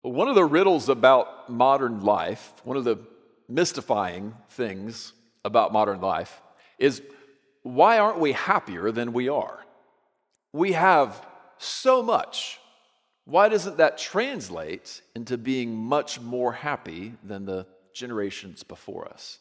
One of the riddles about modern life, one of the mystifying things about modern life is why aren't we happier than we are? We have so much. Why doesn't that translate into being much more happy than the generations before us?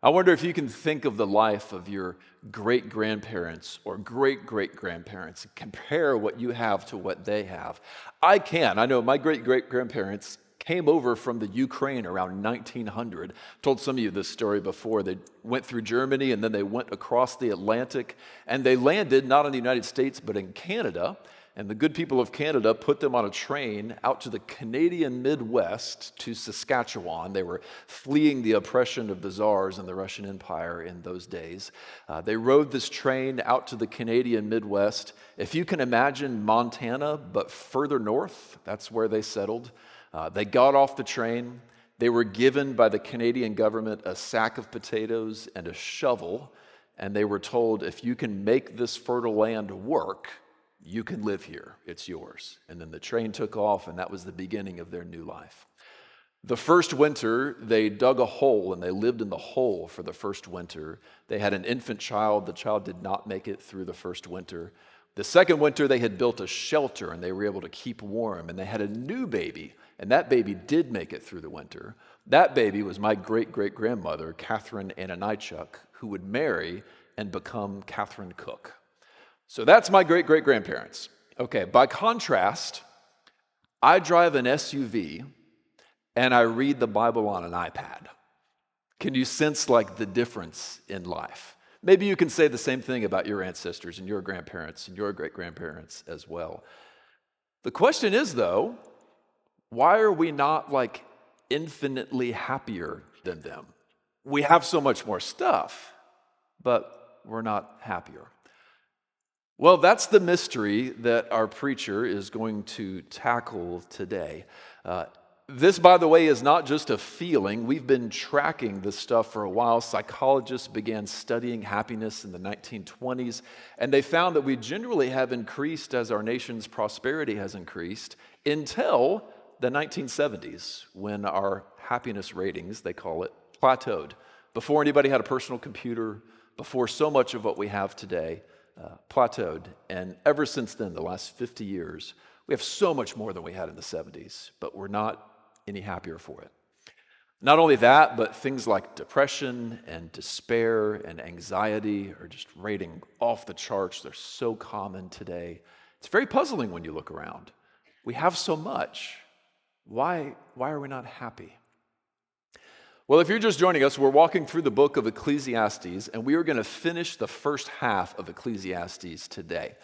I wonder if you can think of the life of your great-grandparents or great-great-grandparents and compare what you have to what they have. I can. I know my great-great-grandparents came over from the Ukraine around 1900. Told some of you this story before. They went through Germany and then they went across the Atlantic and they landed not in the United States but in Canada. And the good people of Canada put them on a train out to the Canadian Midwest to Saskatchewan. They were fleeing the oppression of the Tsars and the Russian Empire in those days. They rode this train out to the Canadian Midwest. If you can imagine Montana, but further north, that's where they settled. They got off the train. They were given by the Canadian government a sack of potatoes and a shovel. And they were told, if you can make this fertile land work, you can live here, it's yours. And then the train took off, and that was the beginning of their new life. The first winter, they dug a hole, and they lived in the hole for the first winter. They had an infant child. The child did not make it through the first winter. The second winter, they had built a shelter, and they were able to keep warm. And they had a new baby, and that baby did make it through the winter. That baby was my great-great-grandmother, Catherine Ananichuk, who would marry and become Catherine Cook. So that's my great-great-grandparents. Okay, by contrast, I drive an SUV and I read the Bible on an iPad. Can you sense the difference in life? Maybe you can say the same thing about your ancestors and your grandparents and your great-grandparents as well. The question is, though, why are we not infinitely happier than them? We have so much more stuff, but we're not happier. Well, that's the mystery that our preacher is going to tackle today. This, by the way, is not just a feeling. We've been tracking this stuff for a while. Psychologists began studying happiness in the 1920s, and they found that we generally have increased as our nation's prosperity has increased until the 1970s, when our happiness ratings, they call it, plateaued. Before anybody had a personal computer, before so much of what we have today plateaued. And ever since then, the last 50 years, we have so much more than we had in the 70s, but we're not any happier for it. Not only that, but things like depression and despair and anxiety are just rating off the charts. They're so common today. It's very puzzling when you look around. We have so much. Why are we not happy? Well, if you're just joining us, we're walking through the book of Ecclesiastes, and we are going to finish the first half of Ecclesiastes today.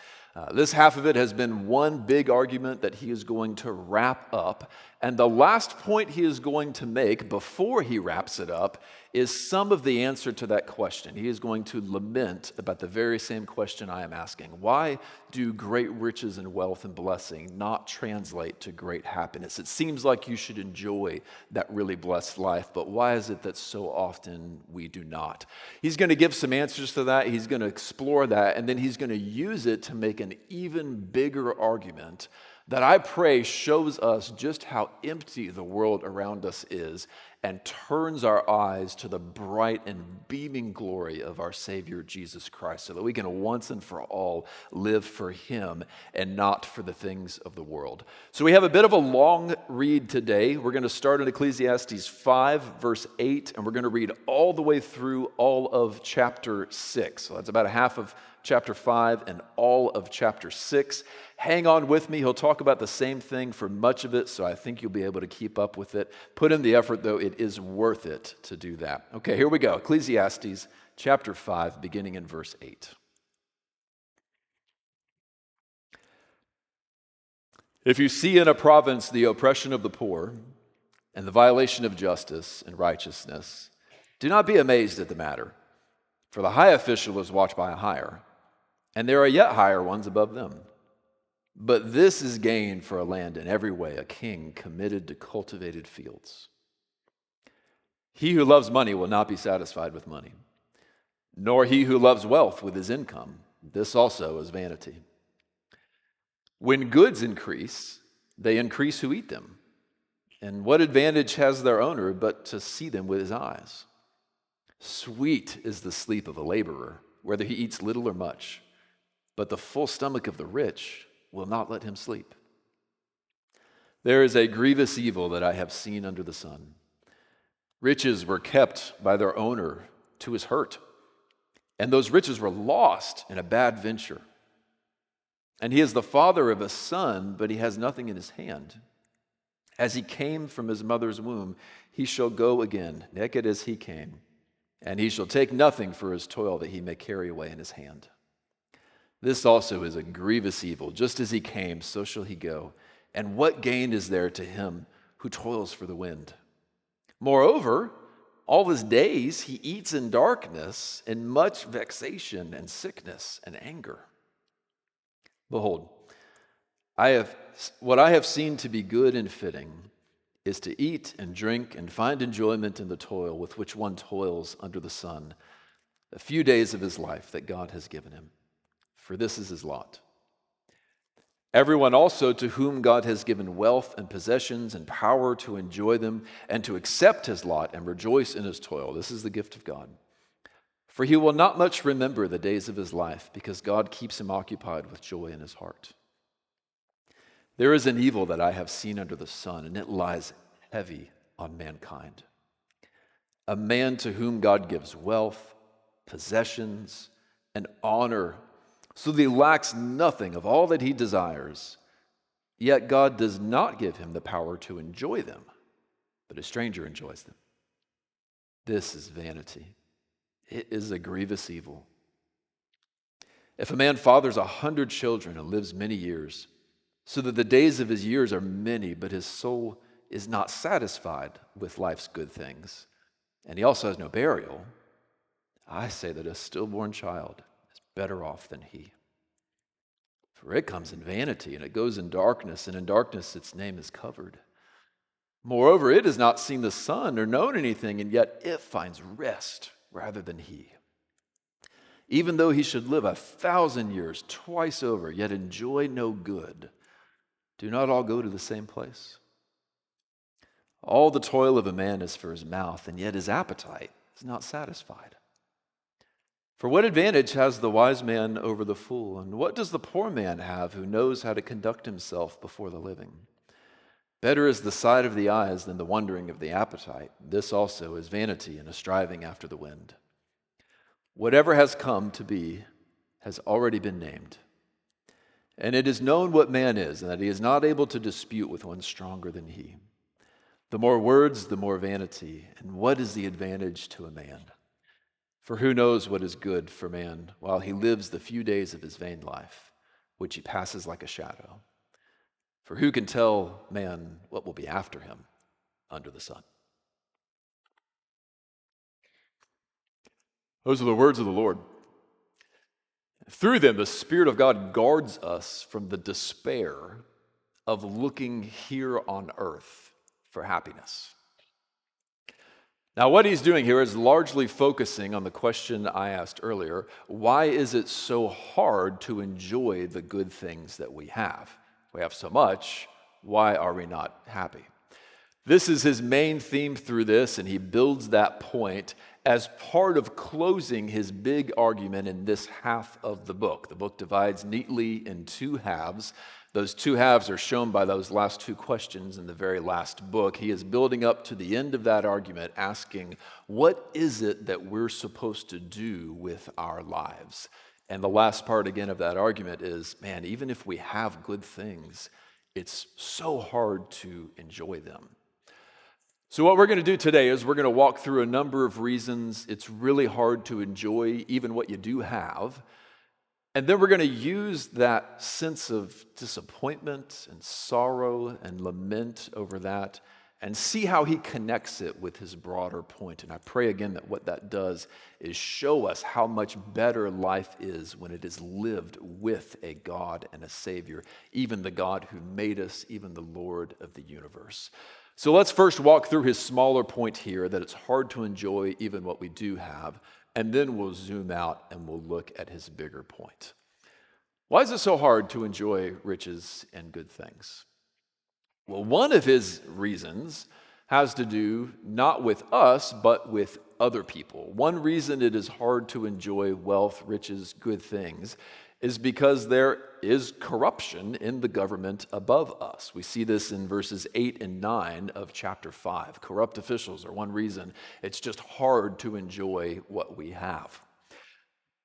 This half of it has been one big argument that he is going to wrap up, and the last point he is going to make before he wraps it up is some of the answer to that question. He is going to lament about the very same question I am asking. Why do great riches and wealth and blessing not translate to great happiness? It seems like you should enjoy that really blessed life, but why is it that so often we do not? He's going to give some answers to that. He's going to explore that, and then he's going to use it to make an even bigger argument that I pray shows us just how empty the world around us is and turns our eyes to the bright and beaming glory of our Savior Jesus Christ, so that we can once and for all live for Him and not for the things of the world. So we have a bit of a long read today. We're going to start in Ecclesiastes 5, verse 8, and we're going to read all the way through all of chapter 6. So that's about a half of chapter 5 and all of chapter 6. Hang on with me. He'll talk about the same thing for much of it, so I think you'll be able to keep up with it. Put in the effort, though. It is worth it to do that. Okay, here we go. Ecclesiastes chapter 5, beginning in verse 8. If you see in a province the oppression of the poor and the violation of justice and righteousness, do not be amazed at the matter, for the high official is watched by a higher, and there are yet higher ones above them. But this is gain for a land in every way, a king committed to cultivated fields. He who loves money will not be satisfied with money, nor he who loves wealth with his income. This also is vanity. When goods increase, they increase who eat them, And what advantage has their owner but to see them with his eyes? Sweet is the sleep of a laborer, whether he eats little or much, but the full stomach of the rich will not let him sleep. There is a grievous evil that I have seen under the sun. Riches were kept by their owner to his hurt, and those riches were lost in a bad venture. And he is the father of a son, but he has nothing in his hand. As he came from his mother's womb, he shall go again, naked as he came, and he shall take nothing for his toil that he may carry away in his hand. This also is a grievous evil. Just as he came, so shall he go. And what gain is there to him who toils for the wind? Moreover, all his days he eats in darkness, in much vexation and sickness and anger. Behold, what I have seen to be good and fitting is to eat and drink and find enjoyment in the toil with which one toils under the sun, a few days of his life that God has given him. For this is his lot. Everyone also to whom God has given wealth and possessions and power to enjoy them and to accept his lot and rejoice in his toil, this is the gift of God. For he will not much remember the days of his life, because God keeps him occupied with joy in his heart. There is an evil that I have seen under the sun, and it lies heavy on mankind. A man to whom God gives wealth, possessions, and honor, so that he lacks nothing of all that he desires, yet God does not give him the power to enjoy them, but a stranger enjoys them. This is vanity. It is a grievous evil. If a man fathers 100 children and lives many years, so that the days of his years are many, but his soul is not satisfied with life's good things, and he also has no burial, I say that a stillborn child is better off than he. For it comes in vanity, and it goes in darkness, and in darkness its name is covered. Moreover, it has not seen the sun or known anything, and yet it finds rest rather than he. Even though he should live 1,000 years twice over, yet enjoy no good, do not all go to the same place? All the toil of a man is for his mouth, and yet his appetite is not satisfied. For what advantage has the wise man over the fool? And what does the poor man have who knows how to conduct himself before the living? Better is the sight of the eyes than the wondering of the appetite. This also is vanity and a striving after the wind. Whatever has come to be has already been named. And it is known what man is, and that he is not able to dispute with one stronger than he. The more words, the more vanity. And what is the advantage to a man? For who knows what is good for man while he lives the few days of his vain life, which he passes like a shadow? For who can tell man what will be after him under the sun? Those are the words of the Lord. Through them, the Spirit of God guards us from the despair of looking here on earth for happiness. Now, what he's doing here is largely focusing on the question I asked earlier: why is it so hard to enjoy the good things that we have? We have so much, why are we not happy? This is his main theme through this, and he builds that point as part of closing his big argument in this half of the book. The book divides neatly in two halves. Those two halves are shown by those last two questions in the very last book. He is building up to the end of that argument, asking, what is it that we're supposed to do with our lives? And the last part again of that argument is, man, even if we have good things, it's so hard to enjoy them. So what we're going to do today is we're going to walk through a number of reasons it's really hard to enjoy even what you do have. And then we're going to use that sense of disappointment and sorrow and lament over that and see how he connects it with his broader point. And I pray again that what that does is show us how much better life is when it is lived with a God and a Savior, even the God who made us, even the Lord of the universe. So let's first walk through his smaller point here, that it's hard to enjoy even what we do have, and then we'll zoom out and we'll look at his bigger point. Why is it so hard to enjoy riches and good things? Well, one of his reasons has to do not with us, but with other people. One reason it is hard to enjoy wealth, riches, good things is because there is corruption in the government above us. We see this in verses 8 and 9 of chapter 5. Corrupt officials are one reason it's just hard to enjoy what we have.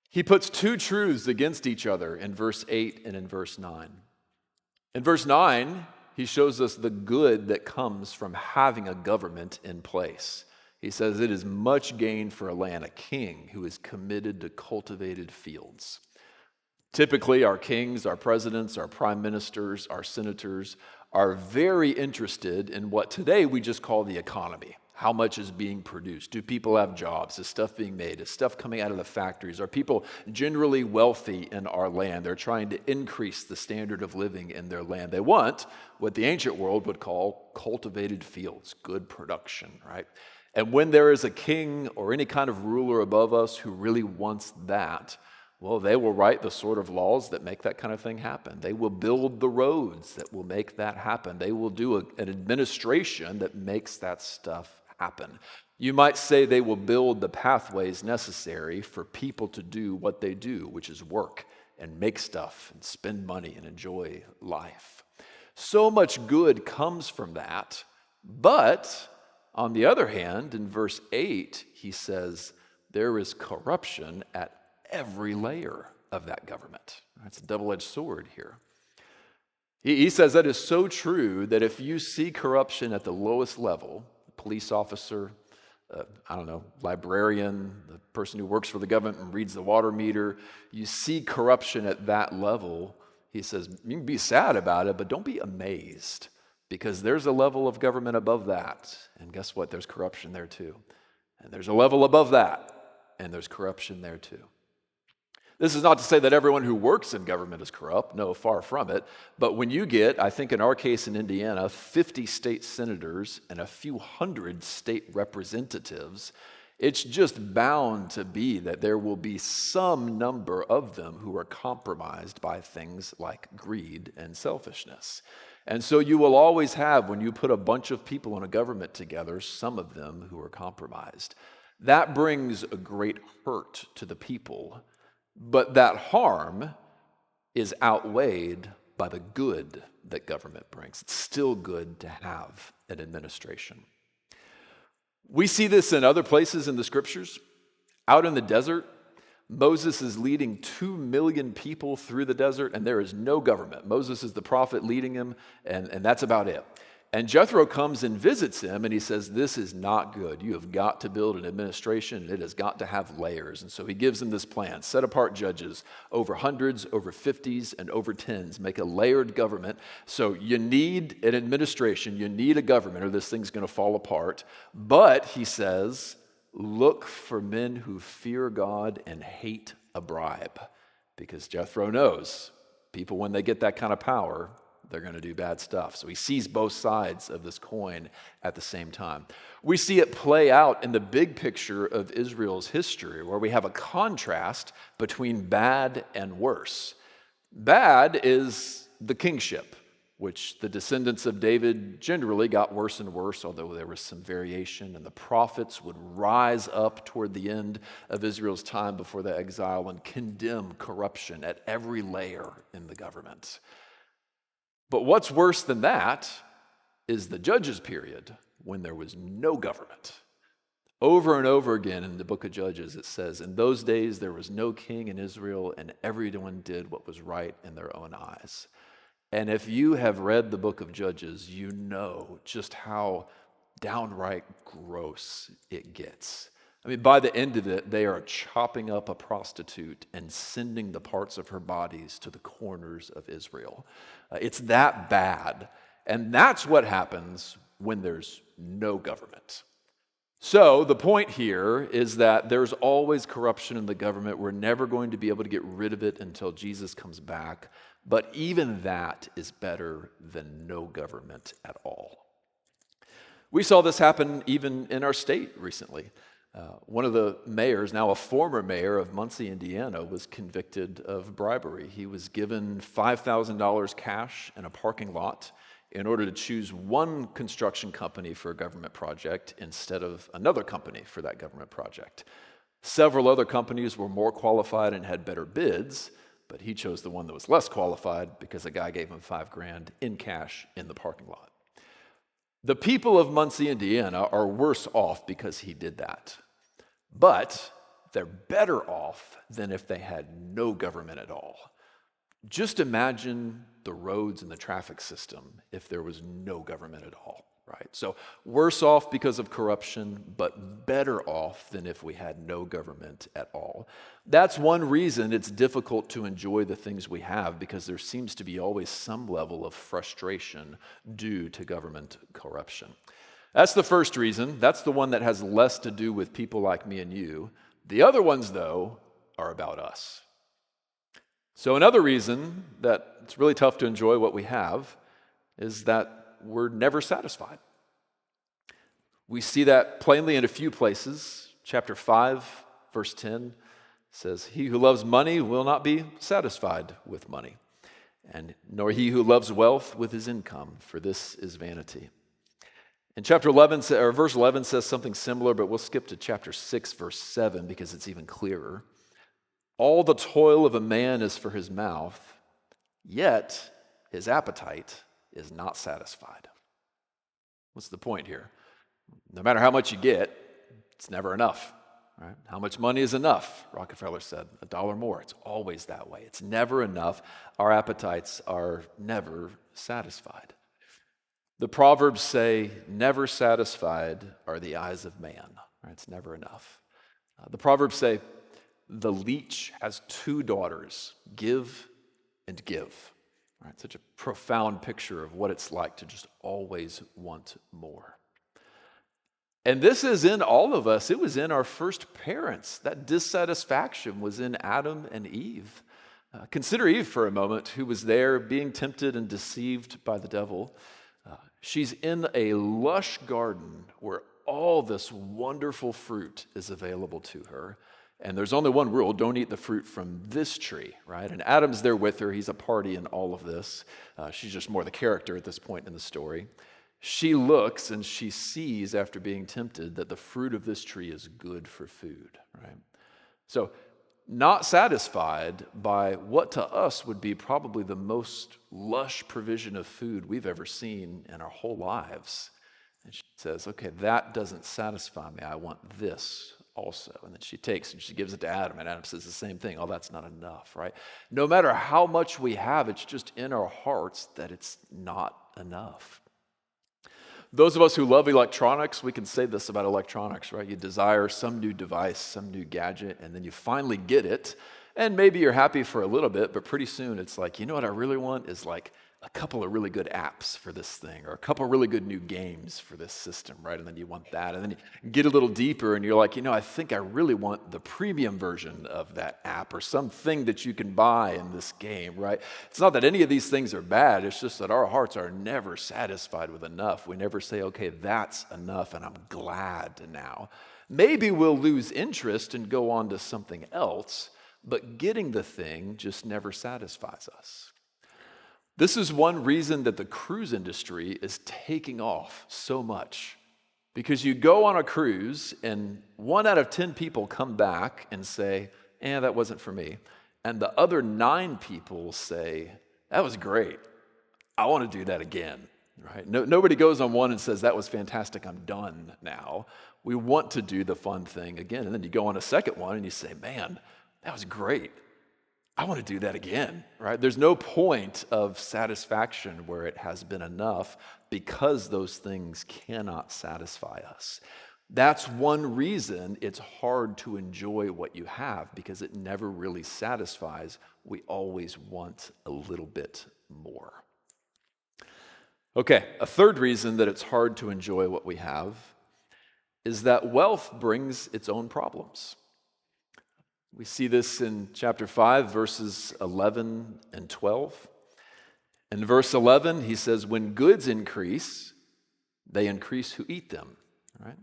He puts two truths against each other in verse 8 and in verse 9. In verse 9, he shows us the good that comes from having a government in place. He says it is much gain for a land, a king who is committed to cultivated fields. Typically, our kings, our presidents, our prime ministers, our senators are very interested in what today we just call the economy. How much is being produced? Do people have jobs? Is stuff being made? Is stuff coming out of the factories? Are people generally wealthy in our land? They're trying to increase the standard of living in their land. They want what the ancient world would call cultivated fields, good production, right? And when there is a king or any kind of ruler above us who really wants that, well, they will write the sort of laws that make that kind of thing happen. They will build the roads that will make that happen. They will do an administration that makes that stuff happen. You might say they will build the pathways necessary for people to do what they do, which is work and make stuff and spend money and enjoy life. So much good comes from that. But on the other hand, in verse 8, he says, there is corruption at every layer of that government. That's a double-edged sword here. He says that is so true that if you see corruption at the lowest level, police officer, librarian, the person who works for the government and reads the water meter, you see corruption at that level, he says, you can be sad about it, but don't be amazed, because there's a level of government above that, and guess what? There's corruption there too. And there's a level above that, and there's corruption there too. This is not to say that everyone who works in government is corrupt. No, far from it. But when you get, I think in our case in Indiana, 50 state senators and a few hundred state representatives, it's just bound to be that there will be some number of them who are compromised by things like greed and selfishness. And so you will always have, when you put a bunch of people in a government together, some of them who are compromised. That brings a great hurt to the people. But that harm is outweighed by the good that government brings. It's still good to have an administration. We see this in other places in the scriptures. Out in the desert, Moses is leading 2 million people through the desert, and there is no government. Moses is the prophet leading him, and that's about it. And Jethro comes and visits him, and he says, this is not good. You have got to build an administration, and it has got to have layers. And so he gives them this plan. Set apart judges over hundreds, over 50s, and over 10s. Make a layered government. So you need an administration. You need a government, or this thing's going to fall apart. But, he says, look for men who fear God and hate a bribe. Because Jethro knows people, when they get that kind of power, they're going to do bad stuff. So he sees both sides of this coin at the same time. We see it play out in the big picture of Israel's history, where we have a contrast between bad and worse. Bad is the kingship, which the descendants of David generally got worse and worse, although there was some variation, and the prophets would rise up toward the end of Israel's time before the exile and condemn corruption at every layer in the government. But what's worse than that is the Judges period, when there was no government. Over and over again in the book of Judges, it says, in those days there was no king in Israel, and everyone did what was right in their own eyes. And if you have read the book of Judges, you know just how downright gross it gets. I mean, by the end of it, they are chopping up a prostitute and sending the parts of her bodies to the corners of Israel. It's that bad. And that's what happens when there's no government. So the point here is that there's always corruption in the government. We're never going to be able to get rid of it until Jesus comes back. But even that is better than no government at all. We saw this happen even in our state recently. One of the mayors, now a former mayor of Muncie, Indiana, was convicted of bribery. He was given $5,000 cash in a parking lot in order to choose one construction company for a government project instead of another company for that government project. Several other companies were more qualified and had better bids, but he chose the one that was less qualified because a guy gave him $5,000 in cash in the parking lot. The people of Muncie, Indiana are worse off because he did that. But they're better off than if they had no government at all. Just imagine the roads and the traffic system if there was no government at all, right? So worse off because of corruption, but better off than if we had no government at all. That's one reason it's difficult to enjoy the things we have, because there seems to be always some level of frustration due to government corruption. That's the first reason. That's the one that has less to do with people like me and you. The other ones, though, are about us. So another reason that it's really tough to enjoy what we have is that we're never satisfied. We see that plainly in a few places. Chapter 5, verse 10 says, "He who loves money will not be satisfied with money, and nor he who loves wealth with his income, for this is vanity." In chapter 11, or verse 11 says something similar, but we'll skip to chapter 6, verse 7, because it's even clearer. "All the toil of a man is for his mouth, yet his appetite is not satisfied." What's the point here? No matter how much you get, it's never enough, right? How much money is enough? Rockefeller said, $1 more. It's always that way. It's never enough. Our appetites are never satisfied. The Proverbs say, "Never satisfied are the eyes of man." Right? It's never enough. The Proverbs say, "The leech has 2 daughters, give and give." Right? Such a profound picture of what it's like to just always want more. And this is in all of us. It was in our first parents. That dissatisfaction was in Adam and Eve. Consider Eve for a moment, who was there being tempted and deceived by the devil. She's in a lush garden where all this wonderful fruit is available to her. And there's only one rule: don't eat the fruit from this tree, right? And Adam's there with her. He's a party in all of this. She's just more the character at this point in the story. She looks and she sees, after being tempted, that the fruit of this tree is good for food, right? So, not satisfied by what to us would be probably the most lush provision of food we've ever seen in our whole lives. And she says, "Okay, that doesn't satisfy me. I want this also." And then she takes and she gives it to Adam, and Adam says the same thing. "Oh, that's not enough," right? No matter how much we have, it's just in our hearts that it's not enough. Those of us who love electronics, we can say this about electronics, right? You desire some new device, some new gadget, and then you finally get it, and maybe you're happy for a little bit, but pretty soon it's like, you know what I really want is like a couple of really good apps for this thing, or a couple of really good new games for this system, right? And then you want that, and then you get a little deeper and you're like, you know, I think I really want the premium version of that app, or something that you can buy in this game, right? It's not that any of these things are bad, it's just that our hearts are never satisfied with enough. We never say, okay, that's enough and I'm glad now. Maybe we'll lose interest and go on to something else, but getting the thing just never satisfies us. This is one reason that the cruise industry is taking off so much. Because you go on a cruise and 1 out of 10 people come back and say, that wasn't for me. And the other 9 people say, that was great. I want to do that again. Right? Nobody goes on one and says, that was fantastic, I'm done now. We want to do the fun thing again. And then you go on a second one and you say, man, that was great. I want to do that again, right? There's no point of satisfaction where it has been enough, because those things cannot satisfy us. That's one reason it's hard to enjoy what you have, because it never really satisfies. We always want a little bit more. Okay, a third reason that it's hard to enjoy what we have is that wealth brings its own problems. We see this in chapter 5, verses 11 and 12. In verse 11, he says, when goods increase, they increase who eat them, right?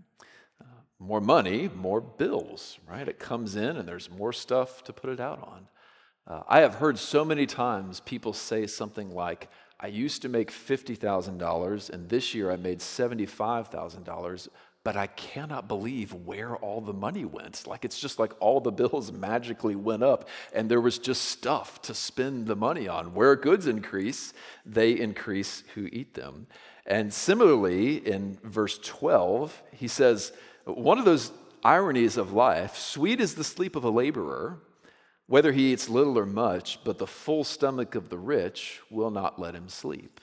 More money, more bills, right? It comes in and there's more stuff to put it out on. I have heard so many times people say something like, I used to make $50,000, and this year I made $75,000, but I cannot believe where all the money went. Like, it's just like all the bills magically went up, and there was just stuff to spend the money on. Where goods increase, they increase who eat them. And similarly, in verse 12, he says, one of those ironies of life, sweet is the sleep of a laborer, whether he eats little or much, but the full stomach of the rich will not let him sleep.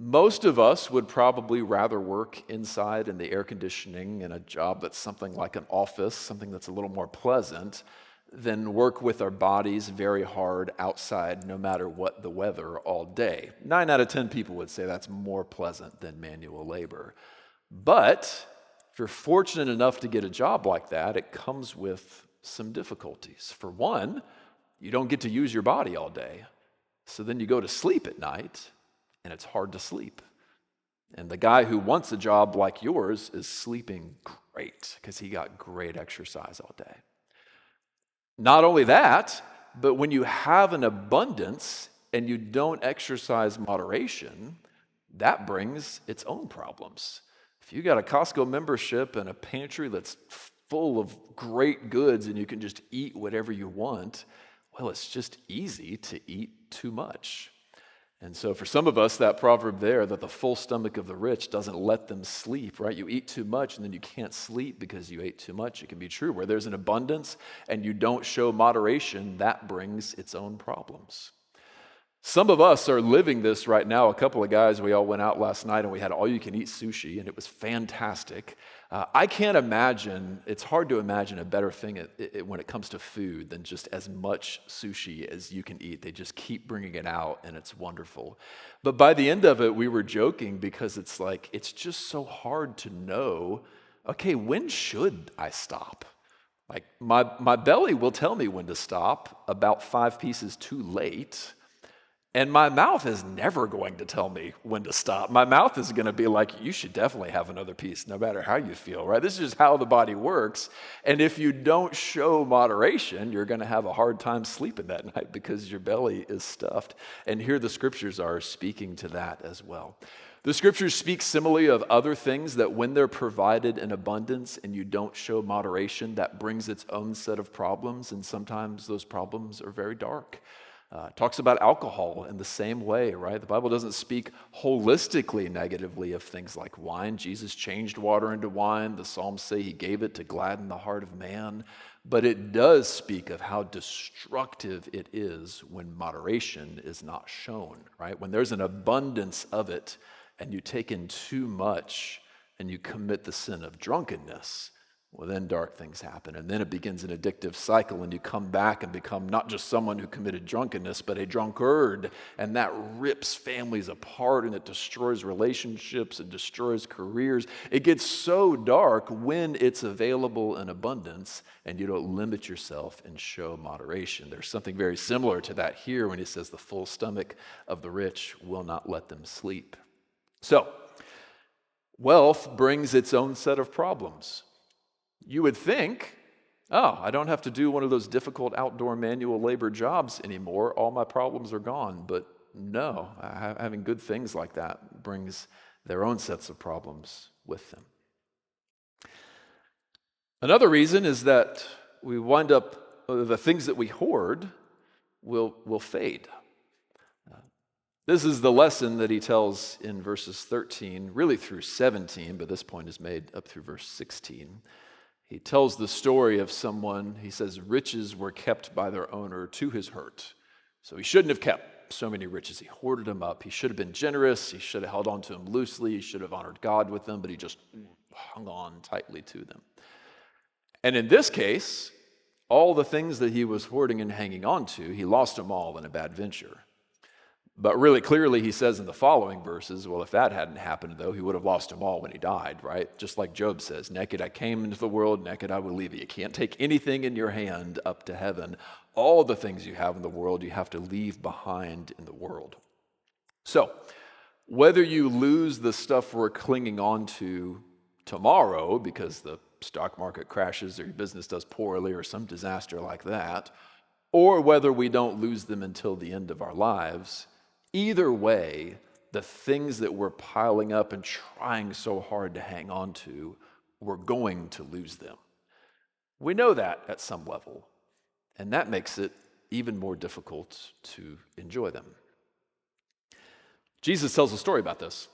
Most of us would probably rather work inside in the air conditioning in a job that's something like an office, something that's a little more pleasant, than work with our bodies very hard outside no matter what the weather all day. 9 out of 10 people would say that's more pleasant than manual labor. But if you're fortunate enough to get a job like that, it comes with some difficulties. For one, you don't get to use your body all day. So then you go to sleep at night, and it's hard to sleep. And the guy who wants a job like yours is sleeping great because he got great exercise all day. Not only that, but when you have an abundance and you don't exercise moderation, that brings its own problems. If you got a Costco membership and a pantry that's full of great goods and you can just eat whatever you want, well, it's just easy to eat too much. And so for some of us, that proverb there, that the full stomach of the rich doesn't let them sleep, right? You eat too much and then you can't sleep because you ate too much. It can be true. Where there's an abundance and you don't show moderation, that brings its own problems. Some of us are living this right now. A couple of guys, we all went out last night and we had all-you-can-eat sushi, and it was fantastic. I can't imagine, it's hard to imagine a better thing when it comes to food than just as much sushi as you can eat. They just keep bringing it out, and it's wonderful. But by the end of it, we were joking because it's like, it's just so hard to know, okay, when should I stop? Like, my belly will tell me when to stop, about 5 pieces too late. And my mouth is never going to tell me when to stop. My mouth is going to be like, you should definitely have another piece, no matter how you feel, right? This is just how the body works. And if you don't show moderation, you're going to have a hard time sleeping that night because your belly is stuffed. And here the scriptures are speaking to that as well. The scriptures speak similarly of other things that when they're provided in abundance and you don't show moderation, that brings its own set of problems. And sometimes those problems are very dark. Talks about alcohol in the same way, right? The Bible doesn't speak holistically negatively of things like wine. Jesus changed water into wine. The Psalms say he gave it to gladden the heart of man. But it does speak of how destructive it is when moderation is not shown, right? When there's an abundance of it and you take in too much and you commit the sin of drunkenness, well, then dark things happen, and then it begins an addictive cycle, and you come back and become not just someone who committed drunkenness, but a drunkard, and that rips families apart, and it destroys relationships, it destroys careers. It gets so dark when it's available in abundance, and you don't limit yourself and show moderation. There's something very similar to that here when he says the full stomach of the rich will not let them sleep. So, wealth brings its own set of problems. You would think, oh, I don't have to do one of those difficult outdoor manual labor jobs anymore. All my problems are gone. But no, having good things like that brings their own sets of problems with them. Another reason is that we wind up, the things that we hoard will fade. This is the lesson that he tells in verses 13, really through 17, but this point is made up through verse 16. He tells the story of someone, he says, riches were kept by their owner to his hurt. So he shouldn't have kept so many riches. He hoarded them up. He should have been generous. He should have held on to them loosely. He should have honored God with them, but he just hung on tightly to them. And in this case, all the things that he was hoarding and hanging on to, he lost them all in a bad venture. But really clearly he says in the following verses, well, if that hadn't happened, though, he would have lost them all when he died, right? Just like Job says, naked I came into the world, naked I will leave you. You can't take anything in your hand up to heaven. All the things you have in the world, you have to leave behind in the world. So, whether you lose the stuff we're clinging on to tomorrow because the stock market crashes or your business does poorly or some disaster like that, or whether we don't lose them until the end of our lives, Either way, the things that we're piling up and trying so hard to hang on to, we're going to lose them. We know that at some level, and that makes it even more difficult to enjoy them. Jesus tells a story about this.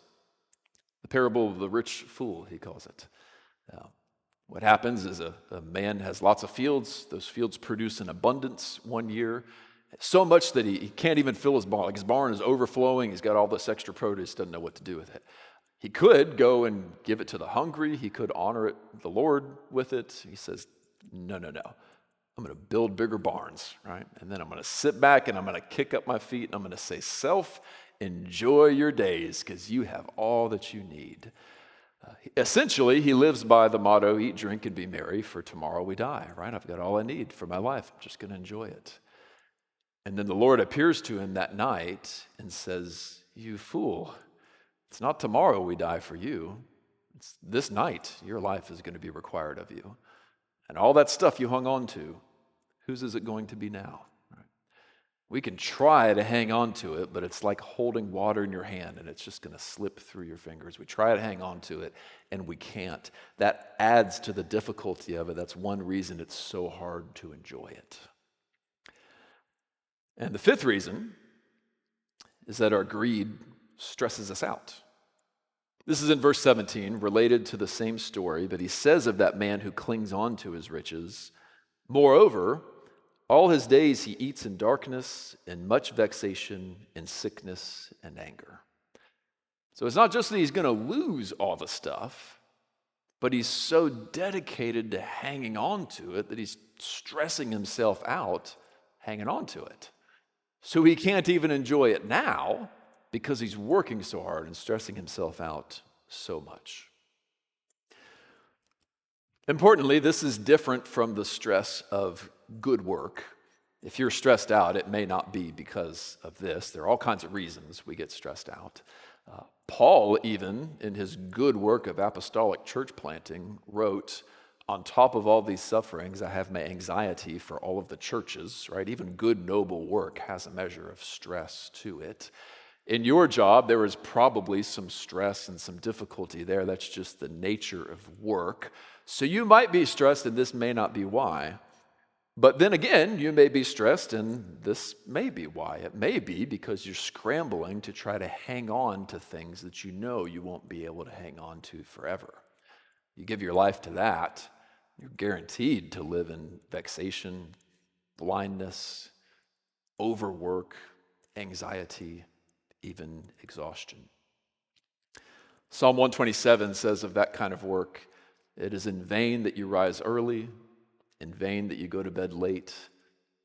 The parable of the rich fool, he calls it. What happens is a man has lots of fields. Those fields produce in abundance one year, so much that he can't even fill his barn. Like his barn is overflowing. He's got all this extra produce, doesn't know what to do with it. He could go and give it to the hungry. He could honor the Lord with it. He says, no. I'm going to build bigger barns, right? And then I'm going to sit back and I'm going to kick up my feet and I'm going to say, self, enjoy your days because you have all that you need. Essentially, he lives by the motto, eat, drink, and be merry, for tomorrow we die, right? I've got all I need for my life. I'm just going to enjoy it. And then the Lord appears to him that night and says, you fool, it's not tomorrow we die for you. It's this night your life is going to be required of you. And all that stuff you hung on to, whose is it going to be now? Right? We can try to hang on to it, but it's like holding water in your hand and it's just going to slip through your fingers. We try to hang on to it and we can't. That adds to the difficulty of it. That's one reason it's so hard to enjoy it. And the fifth reason is that our greed stresses us out. This is in verse 17, related to the same story, but he says of that man who clings on to his riches, moreover, all his days he eats in darkness, in much vexation, in sickness and anger. So it's not just that he's going to lose all the stuff, but he's so dedicated to hanging on to it that he's stressing himself out hanging on to it. So he can't even enjoy it now because he's working so hard and stressing himself out so much. Importantly, this is different from the stress of good work. If you're stressed out, it may not be because of this. There are all kinds of reasons we get stressed out. Paul, even in his good work of apostolic church planting, wrote, on top of all these sufferings, I have my anxiety for all of the churches, right? Even good, noble work has a measure of stress to it. In your job, there is probably some stress and some difficulty there. That's just the nature of work. So you might be stressed, and this may not be why. But then again, you may be stressed, and this may be why. It may be because you're scrambling to try to hang on to things that you know you won't be able to hang on to forever. You give your life to that, you're guaranteed to live in vexation, blindness, overwork, anxiety, even exhaustion. Psalm 127 says of that kind of work, it is in vain that you rise early, in vain that you go to bed late,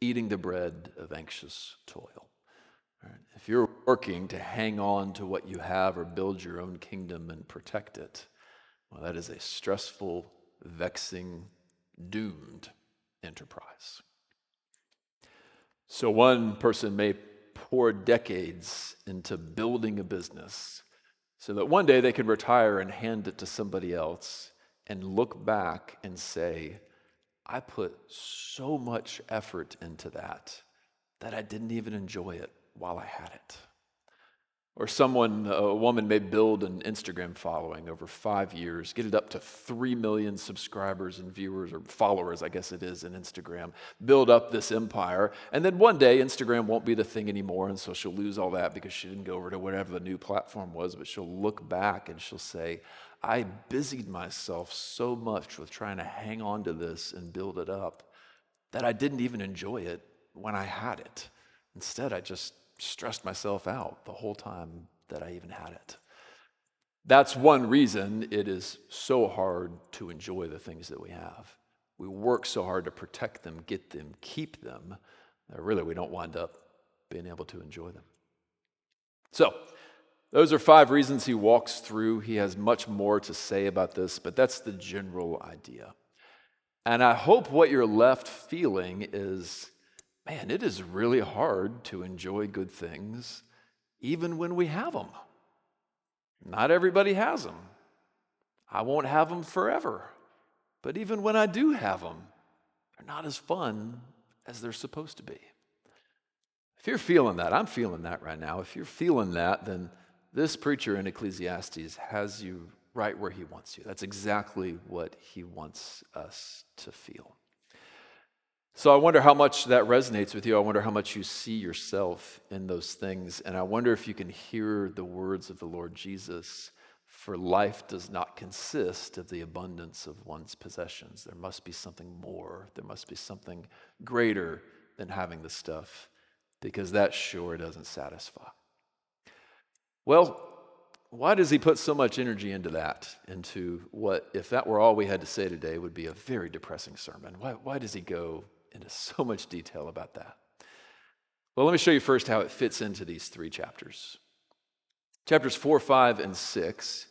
eating the bread of anxious toil. Right? If you're working to hang on to what you have or build your own kingdom and protect it, well, that is a stressful, vexing, doomed enterprise. So one person may pour decades into building a business so that one day they can retire and hand it to somebody else and look back and say, I put so much effort into that I didn't even enjoy it while I had it. Or a woman may build an Instagram following over 5 years, get it up to 3 million subscribers and viewers, or followers, I guess it is, in Instagram, build up this empire, and then one day Instagram won't be the thing anymore, and so she'll lose all that because she didn't go over to whatever the new platform was, but she'll look back and she'll say, I busied myself so much with trying to hang on to this and build it up that I didn't even enjoy it when I had it. Instead, I just stressed myself out the whole time that I even had it. That's one reason it is so hard to enjoy the things that we have. We work so hard to protect them, get them, keep them, that really we don't wind up being able to enjoy them. So, those are 5 reasons he walks through. He has much more to say about this, but that's the general idea. And I hope what you're left feeling is, man, it is really hard to enjoy good things, even when we have them. Not everybody has them. I won't have them forever. But even when I do have them, they're not as fun as they're supposed to be. If you're feeling that, I'm feeling that right now. If you're feeling that, then this preacher in Ecclesiastes has you right where he wants you. That's exactly what he wants us to feel. So I wonder how much that resonates with you. I wonder how much you see yourself in those things. And I wonder if you can hear the words of the Lord Jesus, for life does not consist of the abundance of one's possessions. There must be something more. There must be something greater than having the stuff, because that sure doesn't satisfy. Well, why does he put so much energy into that? Into what, if that were all we had to say today, would be a very depressing sermon? Why does he go into so much detail about that? Well, let me show you first how it fits into these three chapters. Chapters 4, 5, and 6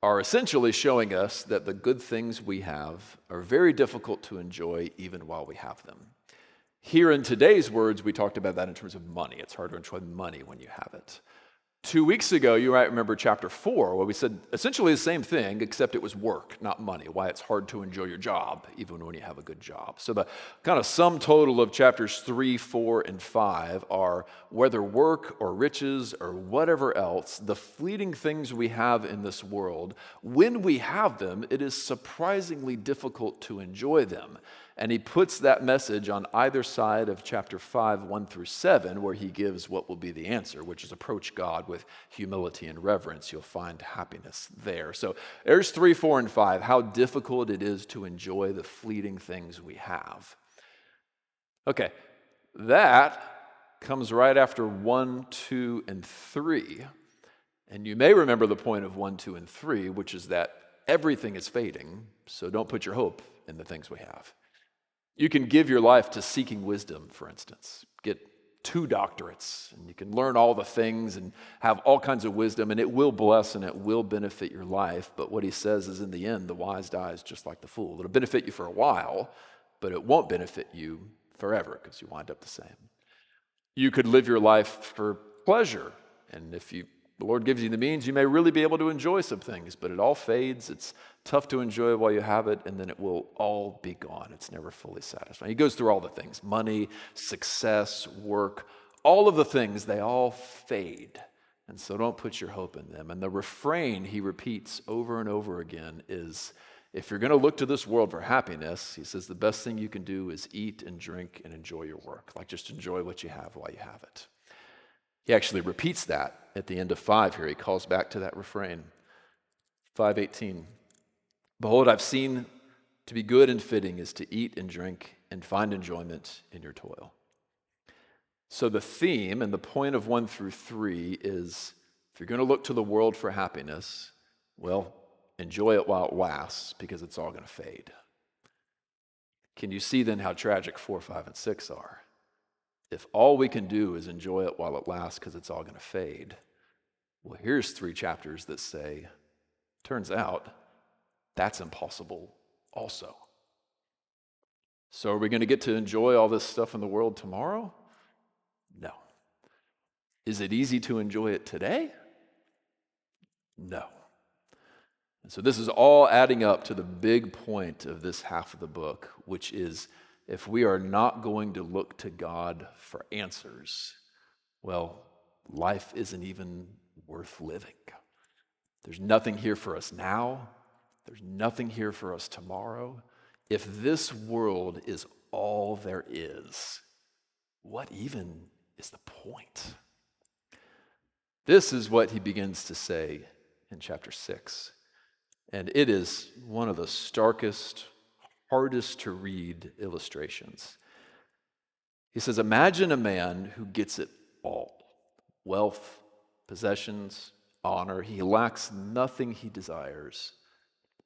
are essentially showing us that the good things we have are very difficult to enjoy even while we have them. Here in today's words, we talked about that in terms of money. It's hard to enjoy money when you have it. 2 weeks ago, you might remember chapter 4, where we said essentially the same thing, except it was work, not money, why it's hard to enjoy your job, even when you have a good job. So the kind of sum total of chapters 3, 4, and 5 are whether work or riches or whatever else, the fleeting things we have in this world, when we have them, it is surprisingly difficult to enjoy them. And he puts that message on either side of chapter 5, 1 through 7, where he gives what will be the answer, which is approach God with humility and reverence. You'll find happiness there. So there's 3, 4, and 5, how difficult it is to enjoy the fleeting things we have. Okay, that comes right after 1, 2, and 3. And you may remember the point of 1, 2, and 3, which is that everything is fading, so don't put your hope in the things we have. You can give your life to seeking wisdom, for instance. Get 2 doctorates, and you can learn all the things and have all kinds of wisdom, and it will bless and it will benefit your life. But what he says is, in the end, the wise dies just like the fool. It'll benefit you for a while, but it won't benefit you forever, because you wind up the same. You could live your life for pleasure, and if the Lord gives you the means, you may really be able to enjoy some things, but it all fades. It's tough to enjoy while you have it, and then it will all be gone. It's never fully satisfying. He goes through all the things: money, success, work, all of the things, they all fade. And so don't put your hope in them. And the refrain he repeats over and over again is, if you're going to look to this world for happiness, he says the best thing you can do is eat and drink and enjoy your work. Like, just enjoy what you have while you have it. He actually repeats that at the end of 5 here. He calls back to that refrain. 5:18. Behold, I've seen to be good and fitting is to eat and drink and find enjoyment in your toil. So the theme and the point of 1 through 3 is, if you're going to look to the world for happiness, well, enjoy it while it lasts, because it's all going to fade. Can you see then how tragic 4, 5, and 6 are? If all we can do is enjoy it while it lasts because it's all going to fade, well, here's 3 chapters that say, turns out, that's impossible also. So are we going to get to enjoy all this stuff in the world tomorrow? No. Is it easy to enjoy it today? No. And so this is all adding up to the big point of this half of the book, which is, if we are not going to look to God for answers, well, life isn't even worth living. There's nothing here for us now. There's nothing here for us tomorrow. If this world is all there is, what even is the point? This is what he begins to say in chapter 6. And it is one of the starkest, hardest to read illustrations. He says, imagine a man who gets it all: wealth, possessions, honor. He lacks nothing he desires,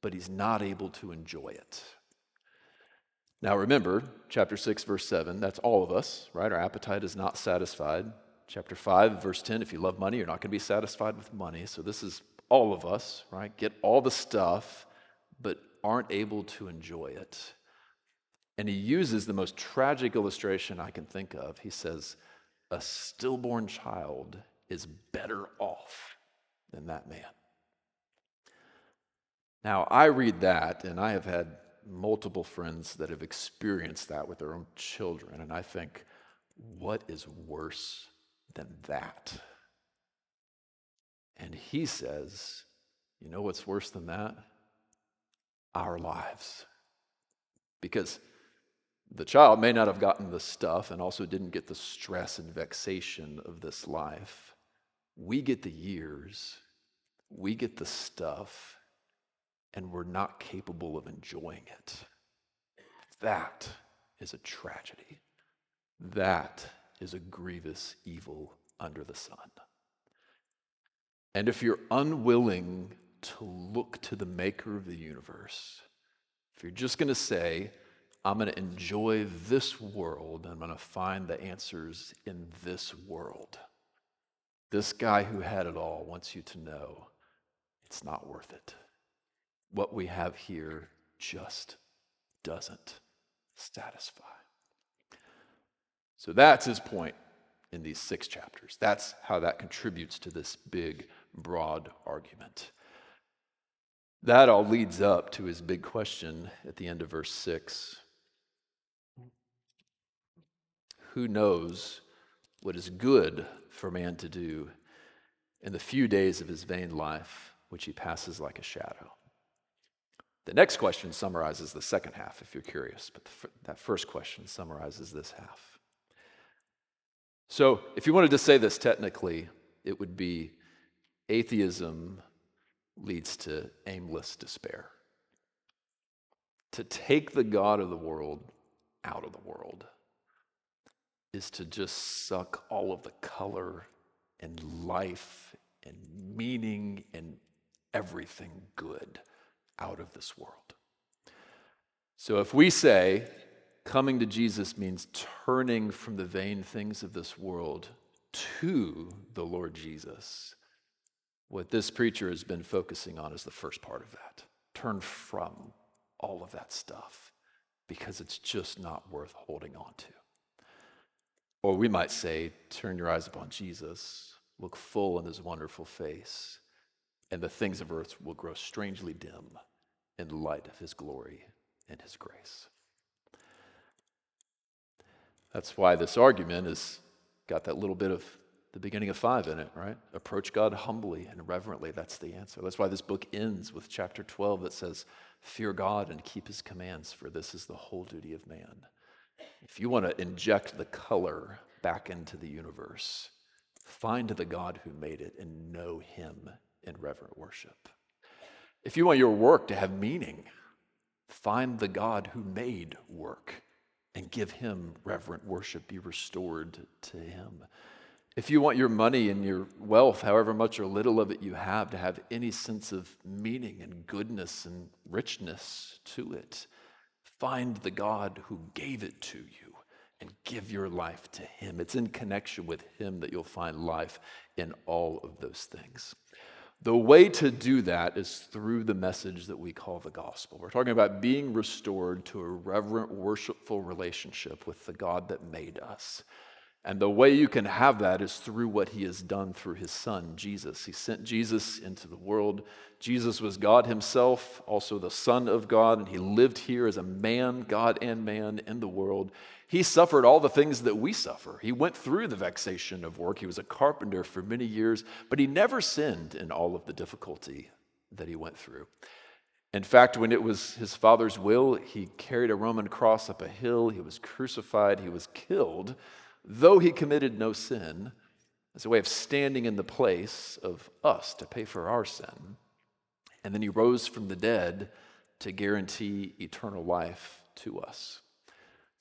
but he's not able to enjoy it. Now remember, chapter 6, verse 7, that's all of us, right? Our appetite is not satisfied. Chapter 5, verse 10, if you love money, you're not going to be satisfied with money. So this is all of us, right? Get all the stuff, but aren't able to enjoy it. And he uses the most tragic illustration I can think of. He says, a stillborn child is better off than that man. Now, I read that, and I have had multiple friends that have experienced that with their own children, and I think, what is worse than that? And he says, you know what's worse than that? Our lives. Because the child may not have gotten the stuff and also didn't get the stress and vexation of this life. We get the years, we get the stuff, and we're not capable of enjoying it. That is a tragedy. That is a grievous evil under the sun. And if you're unwilling to look to the maker of the universe, if you're just going to say, I'm going to enjoy this world, and I'm going to find the answers in this world, this guy who had it all wants you to know it's not worth it. What we have here just doesn't satisfy. So that's his point in these 6 chapters. That's how that contributes to this big, broad argument. That all leads up to his big question at the end of verse 6. Who knows what is good for man to do in the few days of his vain life, which he passes like a shadow? The next question summarizes the second half, if you're curious, but that first question summarizes this half. So if you wanted to say this technically, it would be atheism leads to aimless despair. To take the God of the world out of the world is to just suck all of the color and life and meaning and everything good out of this world. So if we say coming to Jesus means turning from the vain things of this world to the Lord Jesus, what this preacher has been focusing on is the first part of that. Turn from all of that stuff because it's just not worth holding on to. Or we might say, turn your eyes upon Jesus, look full in his wonderful face, and the things of earth will grow strangely dim in light of his glory and his grace. That's why this argument has got that little bit of the beginning of 5 in it, right? Approach God humbly and reverently. That's the answer. That's why this book ends with chapter 12 that says, fear God and keep his commands, for this is the whole duty of man. If you want to inject the color back into the universe, find the God who made it and know him in reverent worship. If you want your work to have meaning, find the God who made work and give him reverent worship, be restored to him. If you want your money and your wealth, however much or little of it you have, to have any sense of meaning and goodness and richness to it, find the God who gave it to you and give your life to him. It's in connection with him that you'll find life in all of those things. The way to do that is through the message that we call the gospel. We're talking about being restored to a reverent, worshipful relationship with the God that made us. And the way you can have that is through what he has done through his son, Jesus. He sent Jesus into the world. Jesus was God himself, also the Son of God, and he lived here as a man, God and man, in the world. He suffered all the things that we suffer. He went through the vexation of work. He was a carpenter for many years, but he never sinned in all of the difficulty that he went through. In fact, when it was his Father's will, he carried a Roman cross up a hill. He was crucified. He was killed, though he committed no sin, as a way of standing in the place of us to pay for our sin. And then he rose from the dead to guarantee eternal life to us.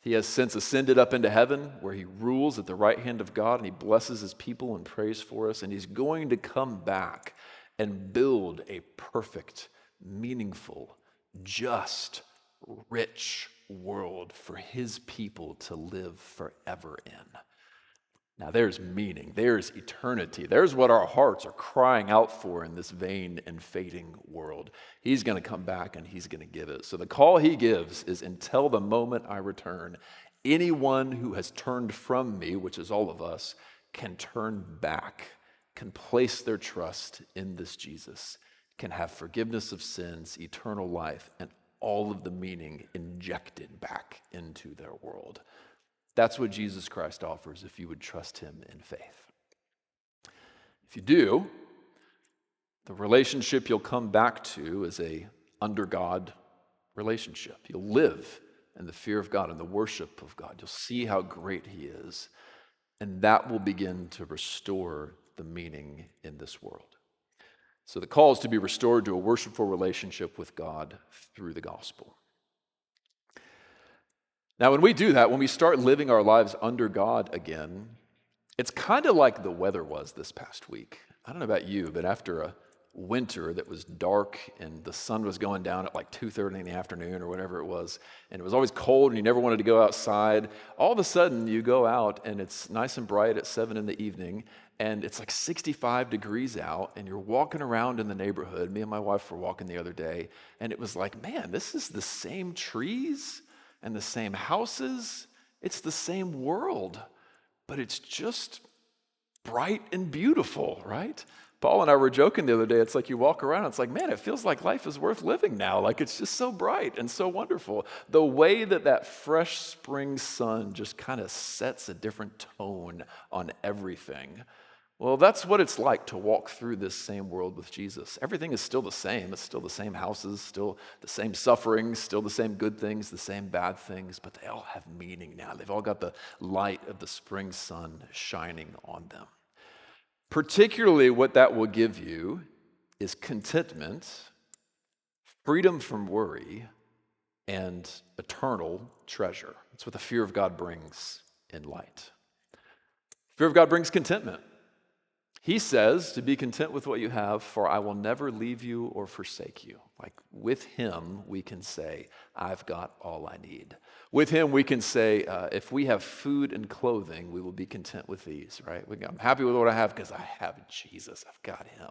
He has since ascended up into heaven, where he rules at the right hand of God, and he blesses his people and prays for us. And he's going to come back and build a perfect, meaningful, just, rich world for his people to live forever in. Now there's meaning, there's eternity, there's what our hearts are crying out for in this vain and fading world. He's going to come back and he's going to give it. So the call he gives is, until the moment I return, anyone who has turned from me, which is all of us, can turn back, can place their trust in this Jesus, can have forgiveness of sins, eternal life, and all of the meaning injected back into their world. That's what Jesus Christ offers if you would trust him in faith. If you do, the relationship you'll come back to is a under God relationship. You'll live in the fear of God and the worship of God. You'll see how great he is, and that will begin to restore the meaning in this world. So the call is to be restored to a worshipful relationship with God through the gospel. Now, when we do that, when we start living our lives under God again, it's kind of like the weather was this past week. I don't know about you, but after a winter that was dark and the sun was going down at like 2:30 in the afternoon or whatever it was, and it was always cold and you never wanted to go outside, all of a sudden you go out and it's nice and bright at 7 in the evening and it's like 65 degrees out and you're walking around in the neighborhood. Me and my wife were walking the other day and it was like, man, this is the same trees and the same houses. It's the same world, but it's just bright and beautiful, right? Paul and I were joking the other day. It's like you walk around, it's like, man, it feels like life is worth living now. Like it's just so bright and so wonderful. The way that fresh spring sun just kind of sets a different tone on everything. Well, that's what it's like to walk through this same world with Jesus. Everything is still the same. It's still the same houses, still the same sufferings, still the same good things, the same bad things, but they all have meaning now. They've all got the light of the spring sun shining on them. Particularly what that will give you is contentment, freedom from worry, and eternal treasure. That's what the fear of God brings in light. Fear of God brings contentment. He says to be content with what you have, for I will never leave you or forsake you. Like with him, we can say, I've got all I need. With him, we can say, if we have food and clothing, we will be content with these, right? I'm happy with what I have because I have Jesus. I've got him.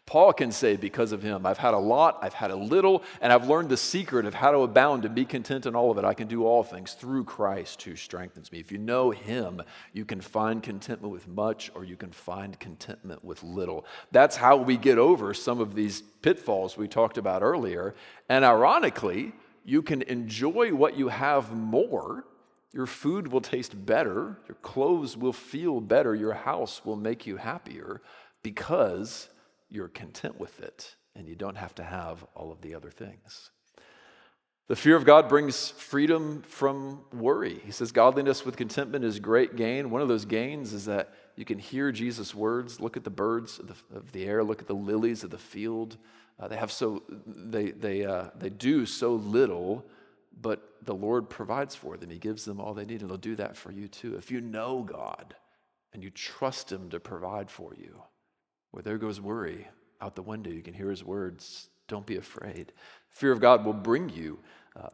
Paul can say, because of him, I've had a lot, I've had a little, and I've learned the secret of how to abound and be content in all of it. I can do all things through Christ who strengthens me. If you know him, you can find contentment with much, or you can find contentment with little. That's how we get over some of these pitfalls we talked about earlier. And ironically, you can enjoy what you have more. Your food will taste better. Your clothes will feel better. Your house will make you happier because you're content with it and you don't have to have all of the other things. The fear of God brings freedom from worry. He says godliness with contentment is great gain. One of those gains is that you can hear Jesus' words. Look at the birds of the air. Look at the lilies of the field. They do so little, but the Lord provides for them. He gives them all they need, and he'll do that for you too. If you know God and you trust him to provide for you, well, there goes worry out the window. You can hear his words. Don't be afraid. Fear of God will bring you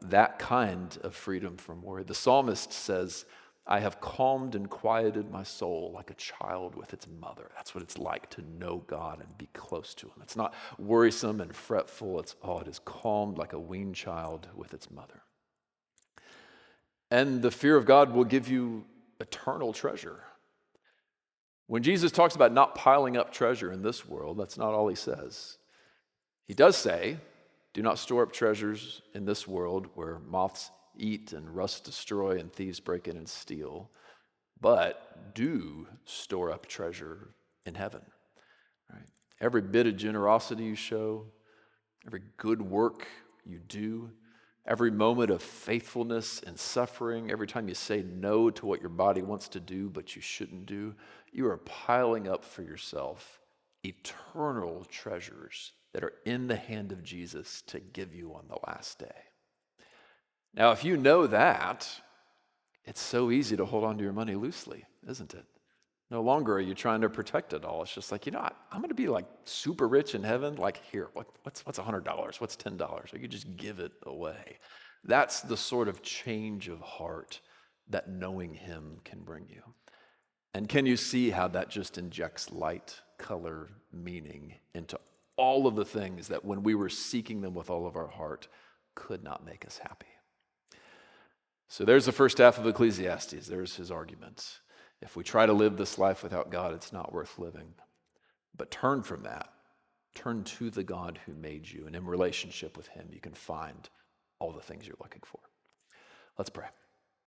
that kind of freedom from worry. The psalmist says, I have calmed and quieted my soul like a child with its mother. That's what it's like to know God and be close to him. It's not worrisome and fretful. It is calmed like a weaned child with its mother. And the fear of God will give you eternal treasure. When Jesus talks about not piling up treasure in this world, that's not all he says. He does say, do not store up treasures in this world where moths eat and rust destroy and thieves break in and steal, but do store up treasure in heaven. Right? Every bit of generosity you show, every good work you do, every moment of faithfulness and suffering, every time you say no to what your body wants to do but you shouldn't do, you are piling up for yourself eternal treasures that are in the hand of Jesus to give you on the last day. Now, if you know that, it's so easy to hold on to your money loosely, isn't it? No longer are you trying to protect it all. It's just like, I'm going to be like super rich in heaven. Like, here, what's $100? What's $10? I could just give it away. That's the sort of change of heart that knowing him can bring you. And can you see how that just injects light, color, meaning into all of the things that when we were seeking them with all of our heart could not make us happy? So there's the first half of Ecclesiastes. There's his argument. If we try to live this life without God, it's not worth living. But turn from that. Turn to the God who made you. And in relationship with him, you can find all the things you're looking for. Let's pray.